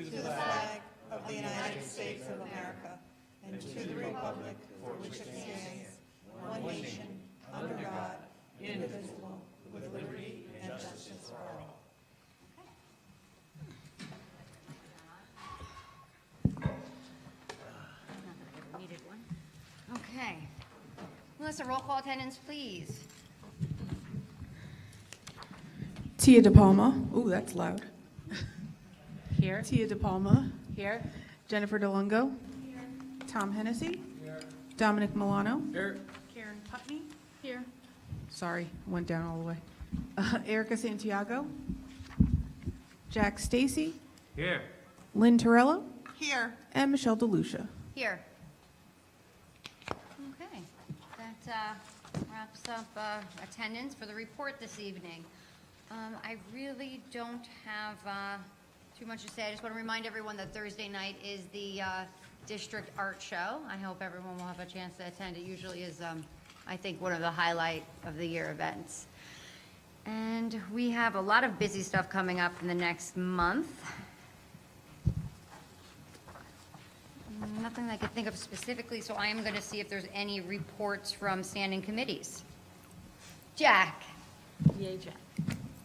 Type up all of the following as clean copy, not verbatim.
to the flag of the United States of America and to the republic for which it stands, one nation, under God, indivisible, with liberty and justice for all. Needed one. Okay. Melissa, roll call attendance, please. Tia DePalma. Ooh, that's loud. Here. Tia DePalma. Here. Jennifer DeLungo. Here. Tom Hennessy. Here. Dominic Milano. Here. Karen Putney. Here. Sorry, went down all the way. Erica Santiago. Jack Stacy. Here. Lynn Torello. Here. And Michelle DeLucia. Here. Okay. That wraps up attendance for the report this evening. I really don't have too much to say. I just want to remind everyone that Thursday night is the district art show. I hope everyone will have a chance to attend. It usually is, I think, one of the highlight of the year events. And we have a lot of busy stuff coming up in the next month. Nothing I could think of specifically, so I am going to see if there's any reports from standing committees. Jack. Yay, Jack.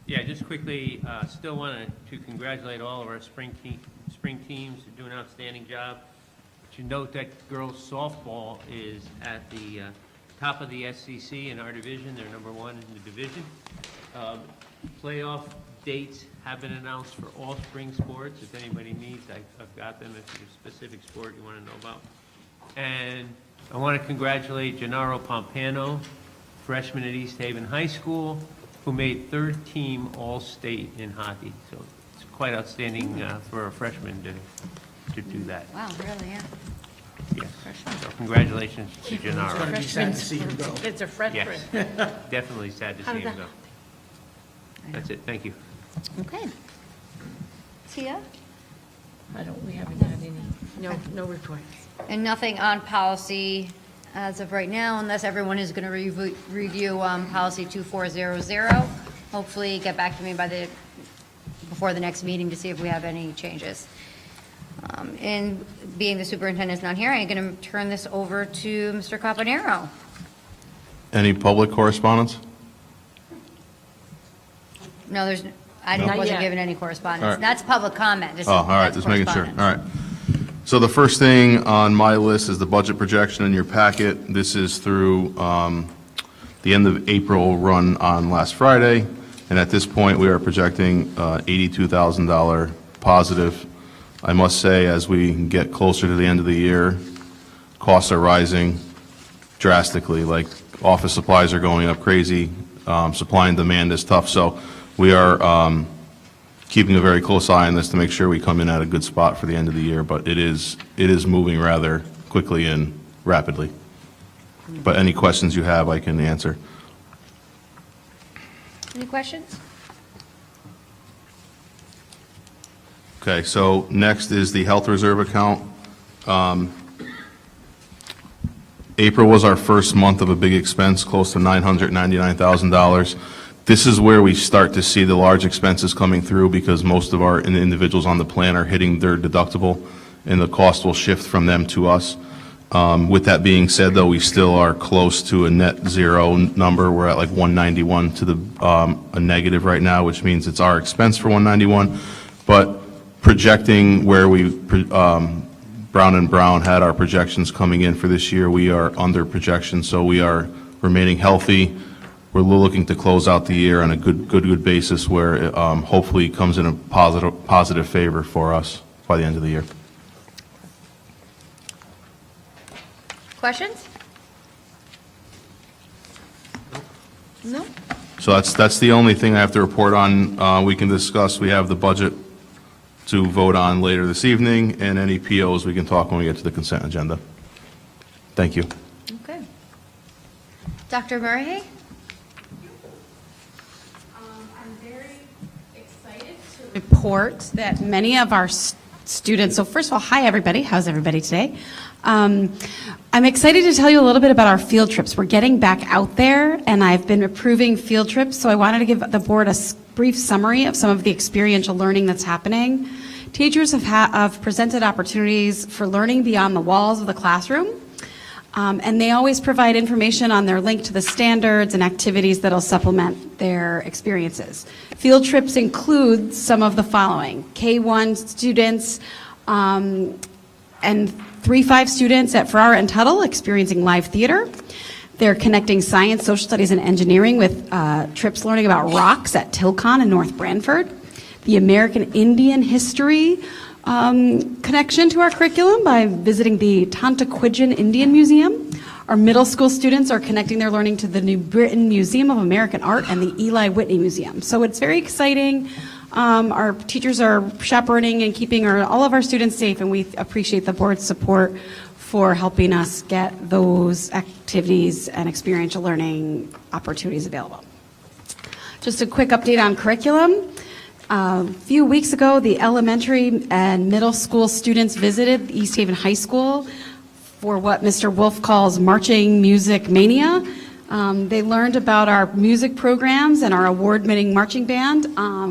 Yeah, just quickly, still wanted to congratulate all of our spring teams. They're doing an outstanding job. But you note that girls softball is at the top of the SCC in our division. They're number one in the division. Playoff dates have been announced for all spring sports. If anybody needs, I've got them if there's a specific sport you want to know about. And I want to congratulate Gennaro Pompano, freshman at East Haven High School, who made third team All-State in hockey. So it's quite outstanding for a freshman to do that. Wow, really, yeah. Yes. So congratulations to Gennaro. It's be sad to see him go. It's a freshman. Yes, definitely sad to How see did him go. That's it, thank you. Okay. Tia? We haven't had any, no reports. And nothing on policy as of right now, unless everyone is going to review policy 2400. Hopefully get back to me before the next meeting to see if we have any changes. And being the superintendent's not here, I'm going to turn this over to Mr. Caponero. Any public correspondence? No, I Not wasn't yet. given any correspondence. All right. That's public comment. This is- Oh, all right, that's just making sure. All correspondence. right. So the first thing on my list is the budget projection in your packet. This is through the end of April, run on last Friday. And at this point, we are projecting $82,000 positive. I must say, as we get closer to the end of the year, costs are rising drastically. Like office supplies are going up crazy. Supply and demand is tough. So we are keeping a very close eye on this to make sure we come in at a good spot for the end of the year, but it is moving rather quickly and rapidly. But any questions you have, I can answer. Any questions? Okay, so next is the health reserve account. April was our first month of a big expense, close to $999,000. This is where we start to see the large expenses coming through because most of our individuals on the plan are hitting their deductible, and the cost will shift from them to us. With that being said, though, we still are close to a net zero number. We're at like 191 to a negative right now, which means it's our expense for 191. But projecting where Brown and Brown had our projections coming in for this year, we are under projection, so we are remaining healthy. We're looking to close out the year on a good basis where it, hopefully comes in a positive favor for us by the end of the year. Questions? No? So that's the only thing I have to report on. We can discuss, we have the budget to vote on later this evening, and any POs we can talk when we get to the consent agenda. Thank you. Okay. Dr. Murray? I'm very excited to report that many of our students, so first of all, hi everybody, how's everybody today? I'm excited to tell you a little bit about our field trips. We're getting back out there, and I've been approving field trips, so I wanted to give the board a brief summary of some of the experiential learning that's happening teachers have presented opportunities for learning beyond the walls of the classroom. And they always provide information on their link to the standards and activities that'll supplement their experiences. Field trips include some of the following: K-1 students and 3-5 students at Farrar and Tuttle experiencing live theater. They're connecting science, social studies, and engineering with trips learning about rocks at Tilcon in North Branford. The American Indian history connection to our curriculum by visiting the Tantaquidgeon Indian Museum. Our middle school students are connecting their learning to the New Britain Museum of American Art and the Eli Whitney Museum. So it's very exciting. Our teachers are chaperoning and keeping all of our students safe, and we appreciate the board's support for helping us get those activities and experiential learning opportunities available. Just a quick update on curriculum. A few weeks ago, the elementary and middle school students visited East Haven High School for what Mr. Wolf calls Marching Music Mania. They learned about our music programs and our award-winning marching band.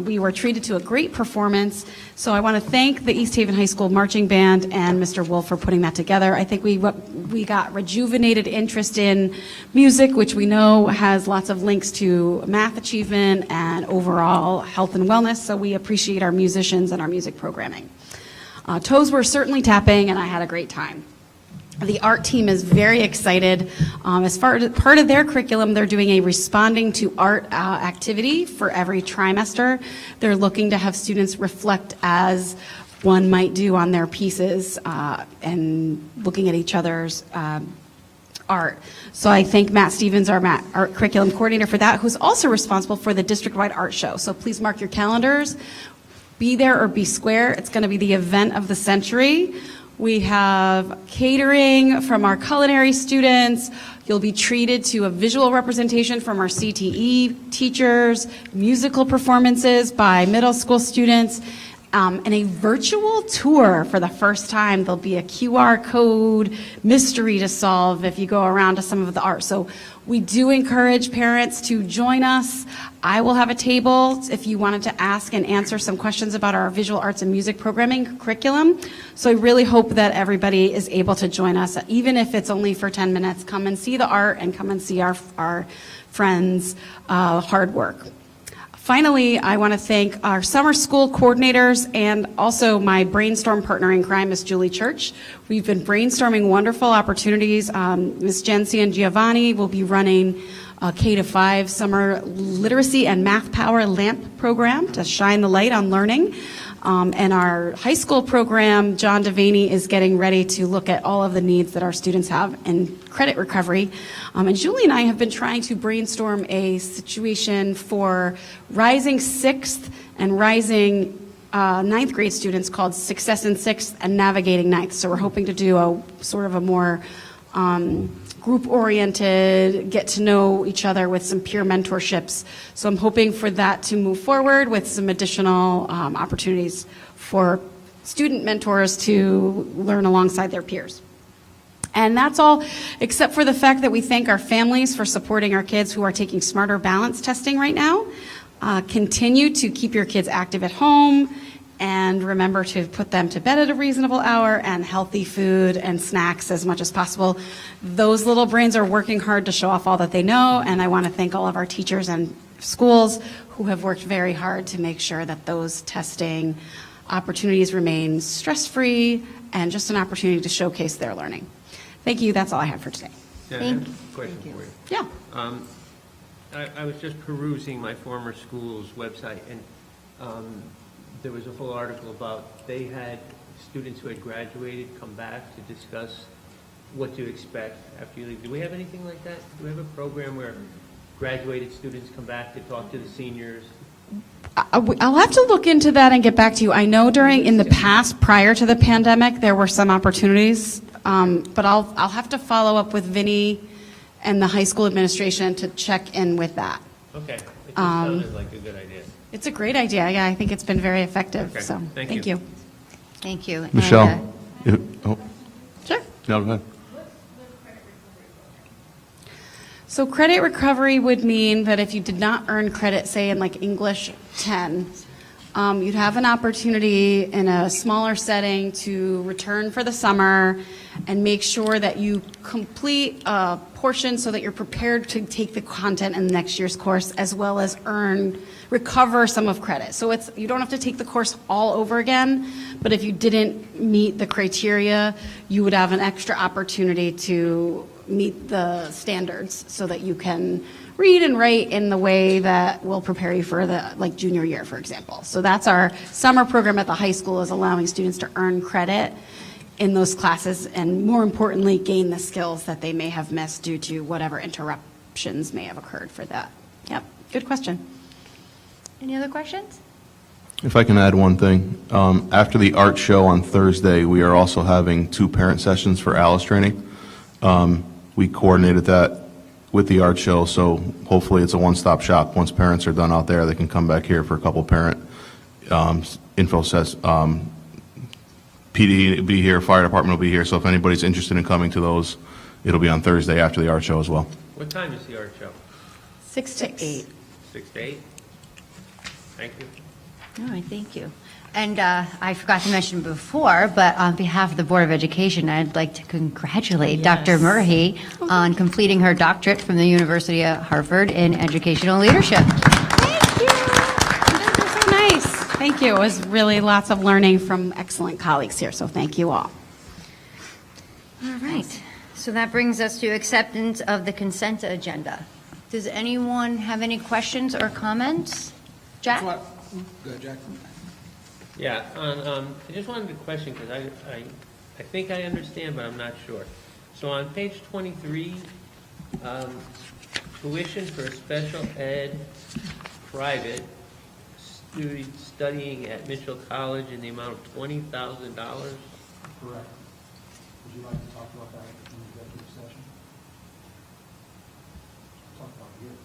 We were treated to a great performance, so I want to thank the East Haven High School Marching Band and Mr. Wolf for putting that together. I think we got rejuvenated interest in music, which we know has lots of links to math achievement and overall health and wellness, so we appreciate our musicians and our music programming. Toes were certainly tapping, and I had a great time. The art team is very excited. As part of their curriculum, they're doing a responding to art activity for every trimester. They're looking to have students reflect as one might do on their pieces and looking at each other's art. So I thank Matt Stevens, our art curriculum coordinator, for that, who's also responsible for the district-wide art show. So please mark your calendars. Be there or be square. It's going to be the event of the century. We have catering from our culinary students. You'll be treated to a visual representation from our CTE teachers, musical performances by middle school students, and a virtual tour for the first time. There'll be a QR code mystery to solve if you go around to some of the art. So we do encourage parents to join us. I will have a table if you wanted to ask and answer some questions about our visual arts and music programming curriculum. So I really hope that everybody is able to join us, even if it's only for 10 minutes. Come and see the art and come and see our friends' hard work. Finally, I want to thank our summer school coordinators and also my brainstorm partner in crime, Ms. Julie Church. We've been brainstorming wonderful opportunities. Ms. Jency and Giovanni will be running a K-5 summer literacy and math power LAMP program to shine the light on learning. And our high school program, John Devaney, is getting ready to look at all of the needs that our students have in credit recovery. And Julie and I have been trying to brainstorm a situation for rising 6th and rising 9th grade students called Success in 6th and Navigating 9th. So we're hoping to do a sort of a more group-oriented, get to know each other with some peer mentorships. So I'm hoping for that to move forward with some additional opportunities for student mentors to learn alongside their peers. And that's all, except for the fact that we thank our families for supporting our kids who are taking Smarter Balance testing right now. Continue to keep your kids active at home, and remember to put them to bed at a reasonable hour, and healthy food and snacks as much as possible. Those little brains are working hard to show off all that they know, and I want to thank all of our teachers and schools who have worked very hard to make sure that those testing opportunities remain stress-free and just an opportunity to showcase their learning. Thank you. That's all I have for today. Yeah, I Thank have a question for you. Yeah. I was just perusing my former school's website, and there was a full article about they had students who had graduated come back to discuss what to expect after you leave. Do we have anything like that? Do we have a program where graduated students come back to talk to the seniors? I'll have to look into that and get back to you. I know in the past, prior to the pandemic, there were some opportunities, but I'll have to follow up with Vinny and the high school administration to check in with that. Okay, it just sounded like a good idea. It's a great idea. Yeah, I think it's been very effective. Okay, So thank thank you. you. Thank you. And, Michelle? Sure. No, go ahead. So credit recovery would mean that if you did not earn credit, say in like English 10, You'd have an opportunity in a smaller setting to return for the summer and make sure that you complete a portion so that you're prepared to take the content in next year's course, as well as recover some of credit. So you don't have to take the course all over again, but if you didn't meet the criteria, you would have an extra opportunity to meet the standards so that you can read and write in the way that will prepare you for the junior year, for example. So that's our summer program at the high school, is allowing students to earn credit in those classes and, more importantly, gain the skills that they may have missed due to whatever interruptions may have occurred for that. Yep, good question. Any other questions? If I can add one thing, after the art show on Thursday, we are also having 2 parent sessions for Alice training. We coordinated that with the art show, so hopefully it's a one-stop shop. Once parents are done out there, they can come back here for a couple parent info sets. PD will be here, fire department will be here, so if anybody's interested in coming to those, it'll be on Thursday after the art show as well. What time is the art show? 6 to 8. 6 to 8? Thank you. All right, thank you. And I forgot to mention before, but on behalf of the Board of Education, I'd like to congratulate Dr. Murray on completing her doctorate from the University of Harvard in educational leadership. Thank you. That was so nice. Thank you. It was really lots of learning from excellent colleagues here, so thank you all. All right, so that brings us to acceptance of the consent agenda. Does anyone have any questions or comments? Jack? Go ahead, Jack. Yeah, I just wanted to question, because I think I understand, but I'm not sure. So on page 23, tuition for special ed private student studying at Mitchell College in the amount of $20,000. Correct. Would you like to talk about that in the executive session? Talk about it here.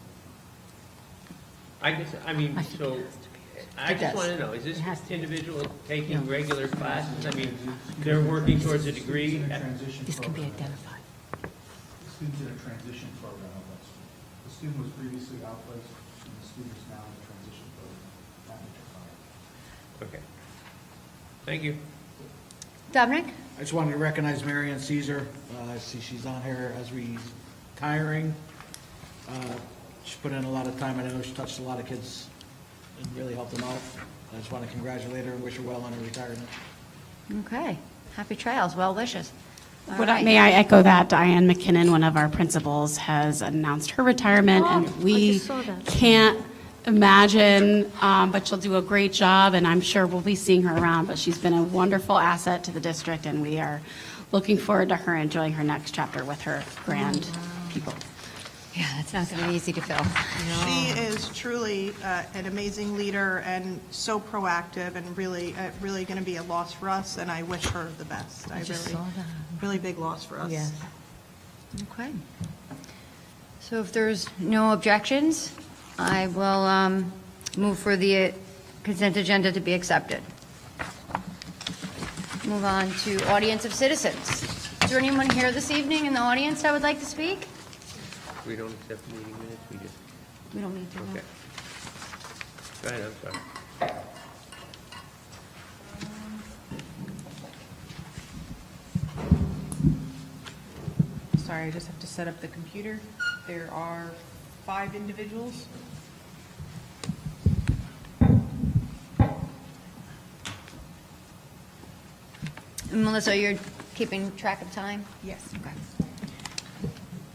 I just want to know, is this individual taking regular classes? I mean, they're working towards a degree? This can be identified. The student's in a transition program of that school. The student was previously outplaced, and the student is now in a transition program at Mitchell College. Okay. Thank you. Dominic? I just wanted to recognize Marianne Caesar. I see she's on here as retiring. She put in a lot of time. I know she touched a lot of kids and really helped them out. I just want to congratulate her and wish her well on her retirement. Okay, happy trails, well wishes. All right. May I echo that? Diane McKinnon, one of our principals, has announced her retirement, and we can't imagine, but she'll do a great job, and I'm sure we'll be seeing her around, but she's been a wonderful asset to the district, and we are looking forward to her enjoying her next chapter with her grand people. Yeah, that's not going to be easy to fill. She is truly an amazing leader and so proactive, and really going to be a loss for us, and I wish her the best. Really big loss for us. Yes. Okay. So if there's no objections, I will move for the consent agenda to be accepted. Move on to audience of citizens. Is there anyone here this evening in the audience that would like to speak? We don't accept meeting minutes, we just, We don't need to. no. okay. Go ahead, I'm sorry. Sorry, I just have to set up the computer. There are 5 individuals. Melissa, you're keeping track of time? Yes. Okay.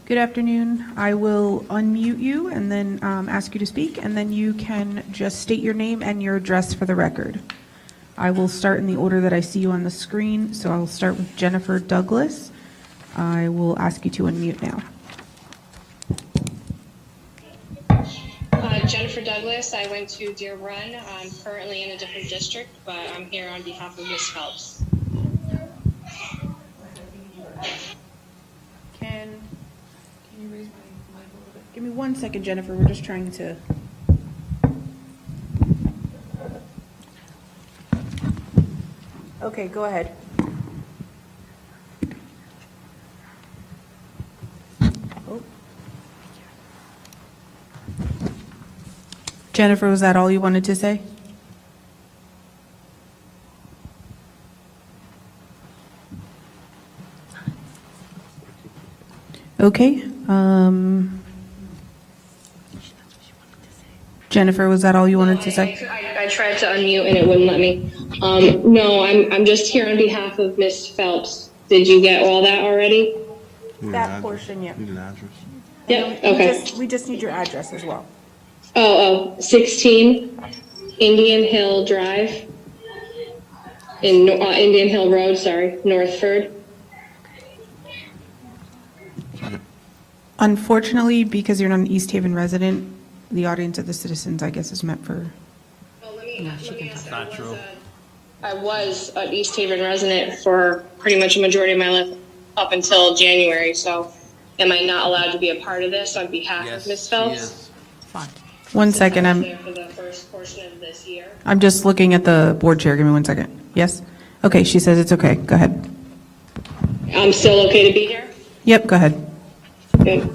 Good afternoon. I will unmute you and then ask you to speak, and then you can just state your name and your address for the record. I will start in the order that I see you on the screen, so I'll start with Jennifer Douglas. I will ask you to unmute now. Jennifer Douglas. I went to Deer Run. I'm currently in a different district, but I'm here on behalf of Ms. Phelps. Can you raise my mic a little bit? Give me 1 second, Jennifer. We're just trying to. Okay, go ahead. Jennifer, was that all you wanted to say? Okay. Jennifer, was that all you wanted to say? I tried to unmute and it wouldn't let me. No, I'm just here on behalf of Miss Phelps. Did you get all that already? That portion, yeah. Need an address? Yep, okay. We just need your address as well. 16 Indian Hill Drive in Indian Hill Road, sorry, Northford. Unfortunately, because you're not an East Haven resident, the audience of the citizens, I guess, is meant for, Not true. I was an East Haven resident for pretty much a majority of my life up until January, so am I not allowed to be a part of this on behalf of Ms. Phelps? one second, I was there for the first portion of this year. I'm just looking at the board chair, give me one second. Yes? Okay, she says it's okay, go ahead. I'm still okay to be here? Yep, go ahead. Okay.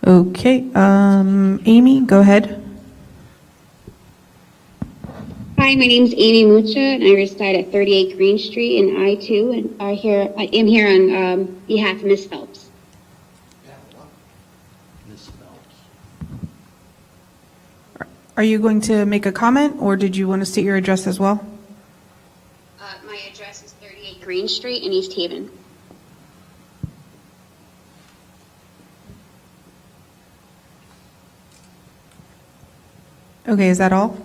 Okay, Amy, go ahead. Hi, my name is Amy Mucha, and I reside at 38 Green Street in I-2, and I am here on behalf of Ms. Phelps. Are you going to make a comment, or did you want to state your address as well? My address is 38 Green Street in East Haven. Okay, is that all?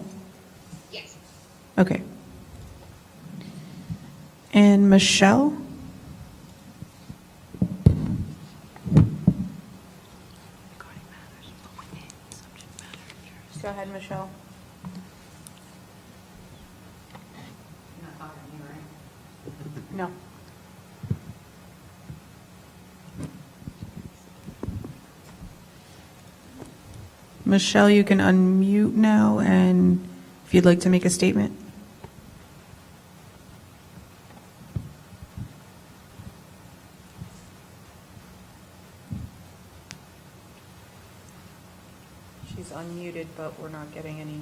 Yes. Okay. And Michelle? Go ahead, Michelle. No. Michelle, you can unmute now, and if you'd like to make a statement. She's unmuted, but we're not getting any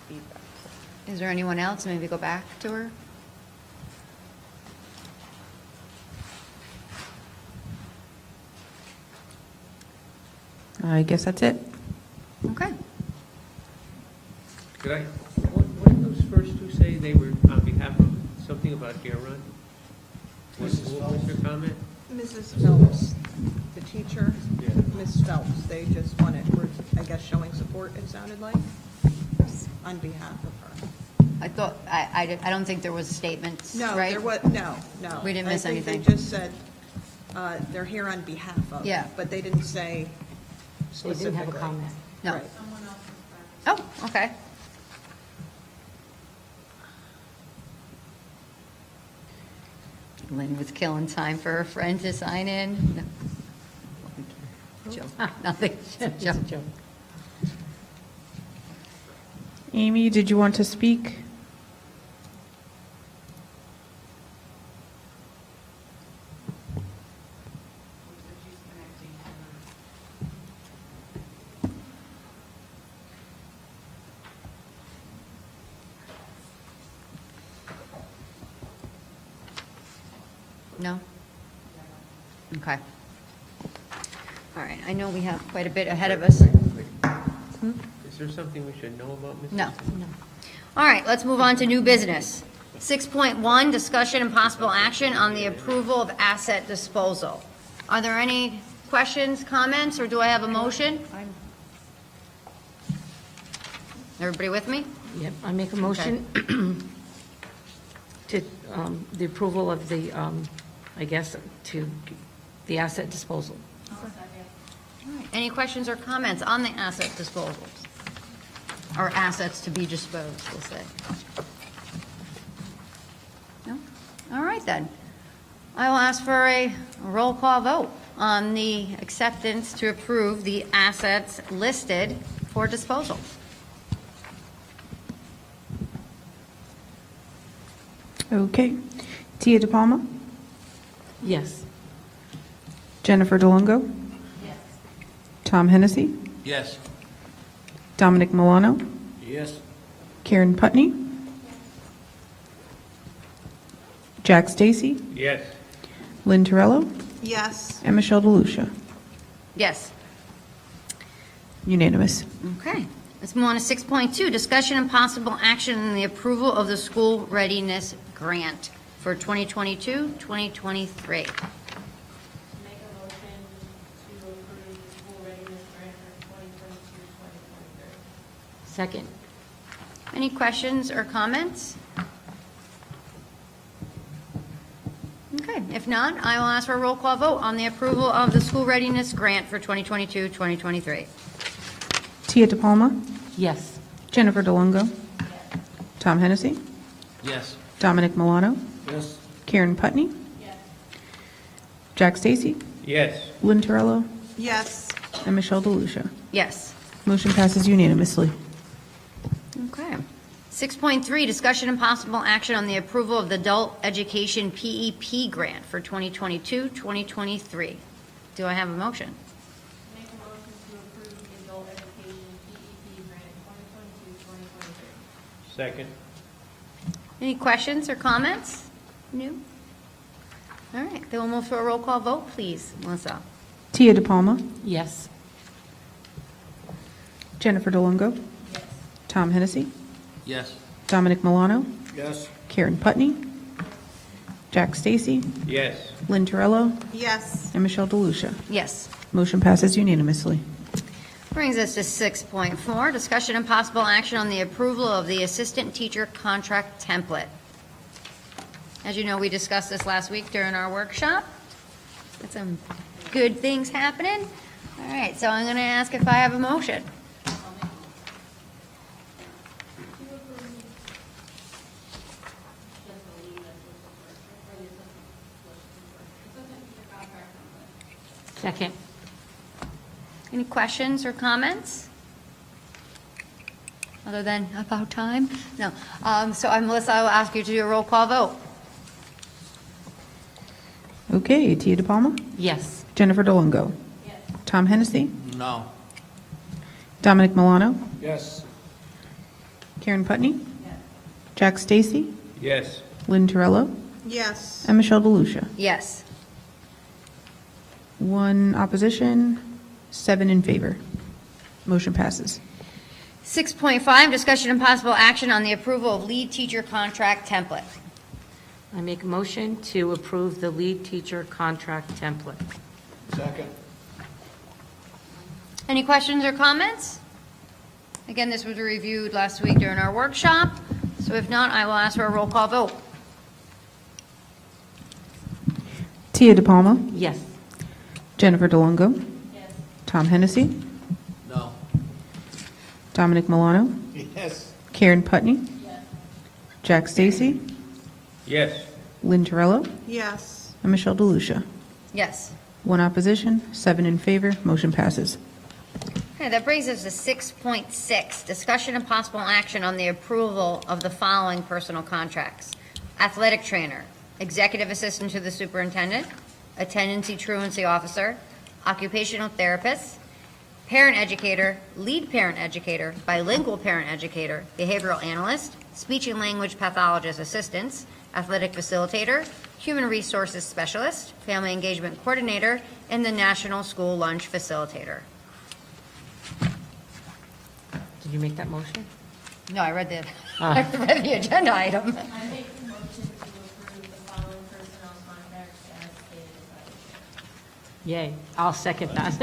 feedback. Is there anyone else? Maybe go back to her? I guess that's it. Okay. Could I, what did those first two say? They were on behalf of something about Deer Run? What was your comment? Mrs. Phelps, the teacher, Ms. Phelps, they just wanted, were, I guess, showing support, it sounded like, on behalf of her. I thought, I don't think there was statements, No, right? there was, no. We didn't miss I think anything. they just said, they're here on behalf of. Yeah. But they didn't say They didn't have a specifically. comment. No. Right. Oh, okay. Lynn was killing time for her friend to sign in. No. Joke. Nothing. Joke. Amy, did you want to speak? No? Okay. All right, I know we have quite a bit ahead of us. Is there something we should know about Mrs.? No. All right, let's move on to new business. 6.1, discussion and possible action on the approval of asset disposal. Are there any questions, comments, or do I have a motion? Everybody with me? Yep, I make a motion to, the approval of the, I guess, to the asset disposal. All right, any questions or comments on the asset disposals? Or assets to be disposed, we'll say. No? All right, then. I will ask for a roll call vote on the acceptance to approve the assets listed for disposal. Okay. Tia DePalma? Yes. Jennifer DeLongo? Yes. Tom Hennessy? Yes. Dominic Milano, Yes. Karen Putney, Jack Stacy, Yes. Lynn Terrell, Yes. and Michelle DeLucia. Yes. Unanimous. Okay. Let's move on to 6.2, discussion and possible action on the approval of the school readiness grant for 2022, 2023. Make a motion to approve the school readiness grant for 2022-2023. Second. Any questions or comments? Okay, if not, I will ask for a roll call vote on the approval of the school readiness grant for 2022, 2023. Tia DePalma, Yes. Jennifer DeLongo, Tom Hennessy, Yes. Dominic Milano, Yes. Karen Putney, Jack Stacy, Yes. Lynn Terrell, Yes. and Michelle DeLucia. Yes. Motion passes unanimously. Okay. 6.3, discussion and possible action on the approval of the adult education PEP grant for 2022, 2023. Do I have a motion? Make a motion to approve the adult education PEP grant 2022-2023. Second. Any questions or comments? No? All right, then we'll move to a roll call vote, please, Melissa. Tia DePalma, Yes. Jennifer DeLongo, Tom Hennessy, Yes. Dominic Milano, Yes. Karen Putney, Jack Stacy, Yes. Lynn Terrell, Yes. and Michelle DeLucia. Yes. Motion passes unanimously. Brings us to 6.4, discussion and possible action on the approval of the assistant teacher contract template. As you know, we discussed this last week during our workshop. Got some good things happening. All right, so I'm going to ask if I have a motion. Second. Any questions or comments? Other than about time? No. So Melissa, I will ask you to do a roll call vote. Okay, Tia DePalma, Yes. Jennifer DeLongo, Tom Hennessy, No. Dominic Milano, Yes. Karen Putney, Jack Stacy, Yes. Lynn Terrell, Yes. and Michelle DeLucia. Yes. 1 opposition, 7 in favor. Motion passes. 6.5, discussion and possible action on the approval of lead teacher contract template. I make a motion to approve the lead teacher contract template. Second. Any questions or comments? Again, this was reviewed last week during our workshop, so if not, I will ask for a roll call vote. Tia DePalma, Yes. Jennifer DeLongo, Tom Hennessy, No. Dominic Milano, Yes. Karen Putney, Jack Stacy, Yes. Lynn Terrell, Yes. and Michelle DeLucia. Yes. 1 opposition, 7 in favor. Motion passes. Okay, that brings us to 6.6, discussion and possible action on the approval of the following personal contracts. Athletic trainer, executive assistant to the superintendent, attendance truancy officer, occupational therapist, parent educator, lead parent educator, bilingual parent educator, behavioral analyst, speech and language pathologist assistants, athletic facilitator, human resources specialist, family engagement coordinator, and the national school lunch facilitator. Did you make that motion? No, I read I read the agenda item. I make the motion to approve the following personnel contracts as stated by the chair. Yay. I'll second that.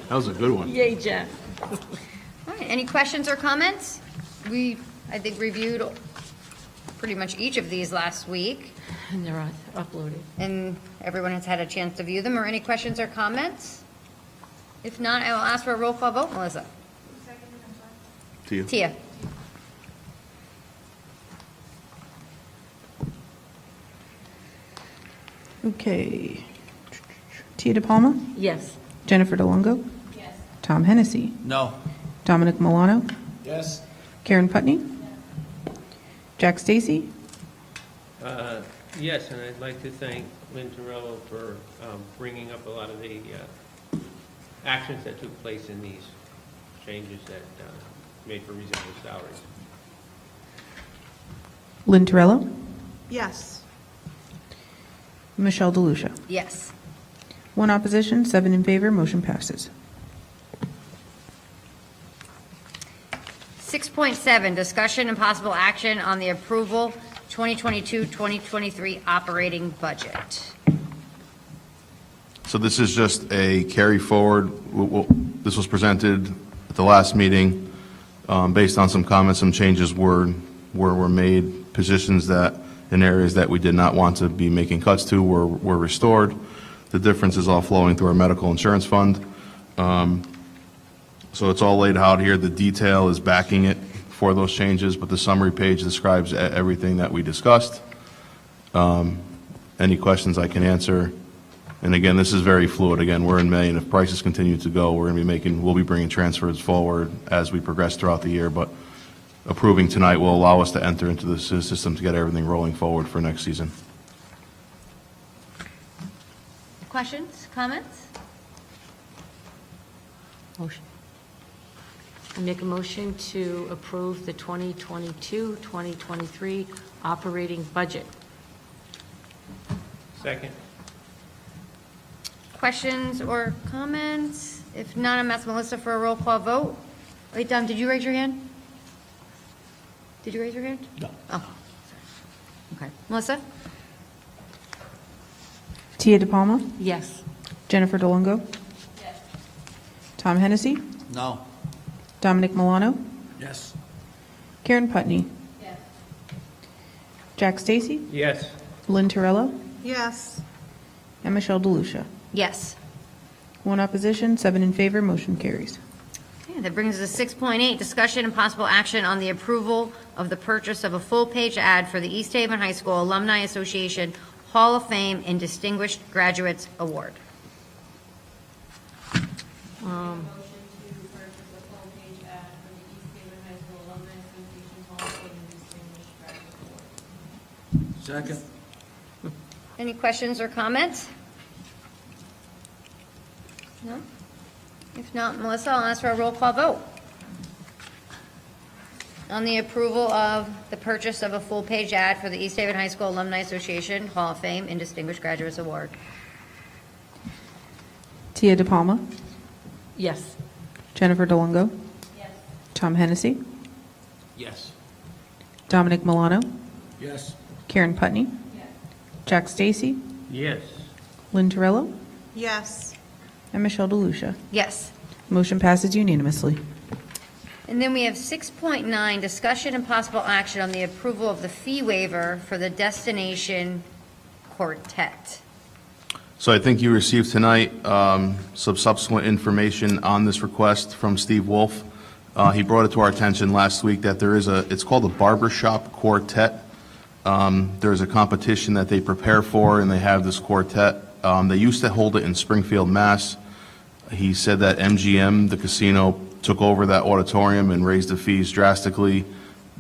That was a good one. Yay, Jeff. All right, any questions or comments? We, I think, reviewed pretty much each of these last week, And they're uploaded. and everyone has had a chance to view them. Or any questions or comments? If not, I will ask for a roll call vote. Melissa? Tia. Tia? Okay. Tia DePalma, Yes. Jennifer DeLongo, Tom Hennessy, No. Dominic Milano, Yes. Karen Putney, Jack Stacy, Yes, and I'd like to thank Lynn Terrell for bringing up a lot of the actions that took place in these changes that made for reasonable salaries. Lynn Terrell, Yes. Michelle DeLucia. Yes. 1 opposition, 7 in favor, motion passes. 6.7, discussion and possible action on the approval 2022-2023 operating budget. So this is just a carry forward. This was presented at the last meeting. Based on some comments, some changes were made. Positions that, in areas that we did not want to be making cuts to were restored. The difference is all flowing through our medical insurance fund. So it's all laid out here. The detail is backing it for those changes, but the summary page describes everything that we discussed. Any questions I can answer. And again, this is very fluid. Again, we're in May, and if prices continue to go, we'll be bringing transfers forward as we progress throughout the year. But approving tonight will allow us to enter into the system to get everything rolling forward for next season. Questions, comments? Motion. I make a motion to approve the 2022-2023 operating budget. Second. Questions or comments? If not, I'm asking Melissa for a roll call vote. Wait, Dom, did you raise your hand? Did you raise your hand? No. Oh, sorry. Okay. Melissa? Tia DePalma, Yes. Jennifer DeLongo. Tom Hennessy, No. Dominic Milano, Yes. Karen Putney. Jack Stacy, Yes. Lynn Terrell, Yes. and Michelle DeLucia. Yes. 1 opposition, 7 in favor, motion carries. Okay, that brings us to 6.8, discussion and possible action on the approval of the purchase of a full-page ad for the East Haven High School Alumni Association Hall of Fame and Distinguished Graduates Award. Second. Any questions or comments? No? If not, Melissa, I'll ask for a roll call vote on the approval of the purchase of a full-page ad for the East Haven High School Alumni Association Hall of Fame and Distinguished Graduates Award. Tia DePalma, Yes. Jennifer DeLongo. Tom Hennessy, Yes. Dominic Milano, Yes. Karen Putney. Jack Stacy, Yes. Lynn Terrell, Yes. and Michelle DeLucia. Yes. Motion passes unanimously. And then we have 6.9, discussion and possible action on the approval of the fee waiver for the Destination Quartet. So I think you received tonight some subsequent information on this request from Steve Wolf. He brought it to our attention last week that it's called a Barbershop Quartet. There's a competition that they prepare for, and they have this quartet. They used to hold it in Springfield, Mass. He said that MGM, the casino, took over that auditorium and raised the fees drastically.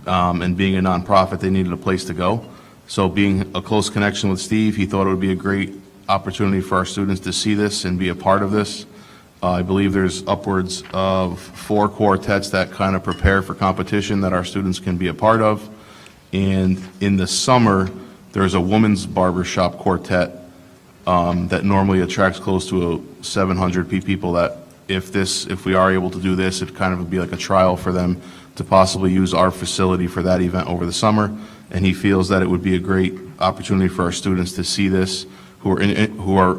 And being a nonprofit, they needed a place to go. So being a close connection with Steve, he thought it would be a great opportunity for our students to see this and be a part of this. I believe there's upwards of 4 quartets that kind of prepare for competition that our students can be a part of. And in the summer, there's a women's barbershop quartet that normally attracts close to 700 people that if we are able to do this, it kind of would be like a trial for them to possibly use our facility for that event over the summer. And he feels that it would be a great opportunity for our students to see this, who are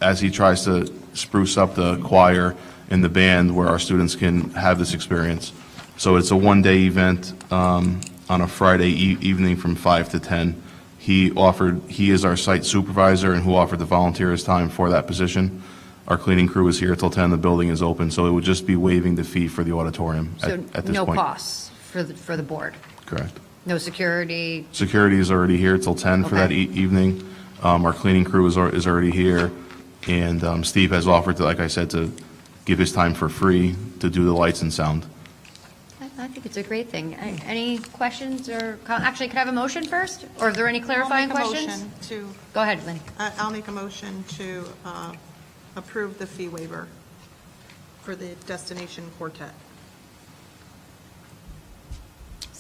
as he tries to spruce up the choir and the band, where our students can have this experience. So it's a one-day event on a Friday evening from 5 to 10. He is our site supervisor and who offered to volunteer his time for that position. Our cleaning crew is here till 10, the building is open, so it would just be waiving the fee for the auditorium at this So point. no costs for the board? Correct. No security? Security is already here till 10 for that Okay. evening. Our cleaning crew is already here, and Steve has offered to, like I said, to give his time for free to do the lights and sound. I think it's a great thing. Any questions or, actually, could I have a motion first? Or are there any clarifying questions? Go ahead, Lenny. I'll make a motion to approve the fee waiver for the Destination Quartet.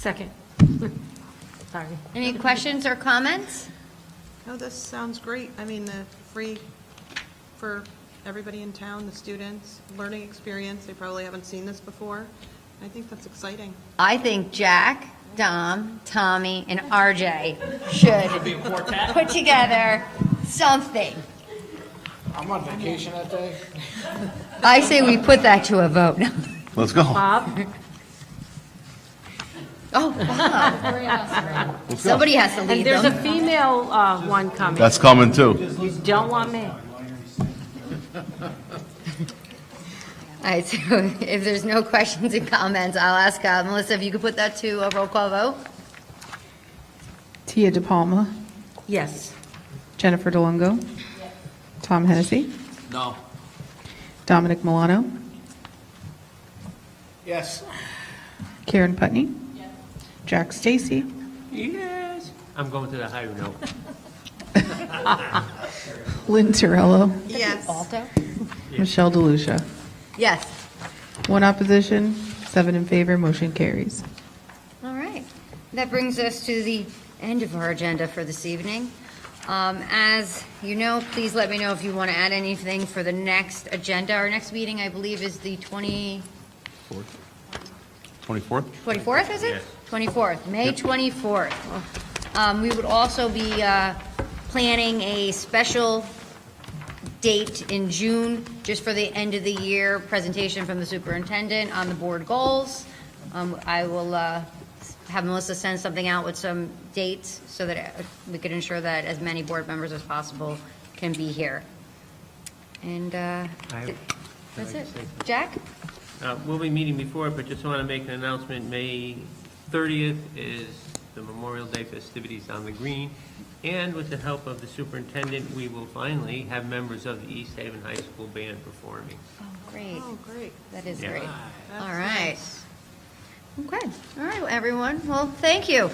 Second. Sorry. Any questions or comments? Oh, this sounds great. I mean, the free for everybody in town, the students, learning experience. They probably haven't seen this before. I think that's exciting. I think Jack, Dom, Tommy, and RJ should put together something. I'm on vacation that day. I say we put that to a vote. Let's go. Bob? Oh, wow. Somebody has to And lead there's a them. female one coming. That's coming too. You don't want me. All right, so if there's no questions and comments, I'll ask Melissa if you could put that to a roll call vote. Tia DePalma, Yes. Jennifer DeLongo, Tom Hennessy, No. Dominic Milano, Yes. Karen Putney, Jack Stacy, Yes. I'm going to the higher note. Lynn Terrello, Yes. Alto? Michelle DeLucia. Yes. 1 opposition, 7 in favor, motion carries. All right. That brings us to the end of our agenda for this evening. As you know, please let me know if you want to add anything for the next agenda. Our next meeting, I believe, is the 24th? 24th, is it? Yes. 24th, May 24th. We would also be planning a special date in June, just for the end of the year presentation from the superintendent on the board goals. I will have Melissa send something out with some dates so that we could ensure that as many board members as possible can be here. And that's it. Jack? We'll be meeting before, but just want to make an announcement. May 30th is the Memorial Day festivities on the green. And with the help of the superintendent, we will finally have members of the East Haven High School band performing. Oh, great. Oh, great. That is Yeah. great. That's All right. nice. Okay. All right, everyone. Well, thank you.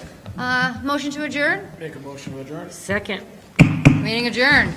Motion to adjourn? Make a motion to adjourn. Second. Meeting adjourned.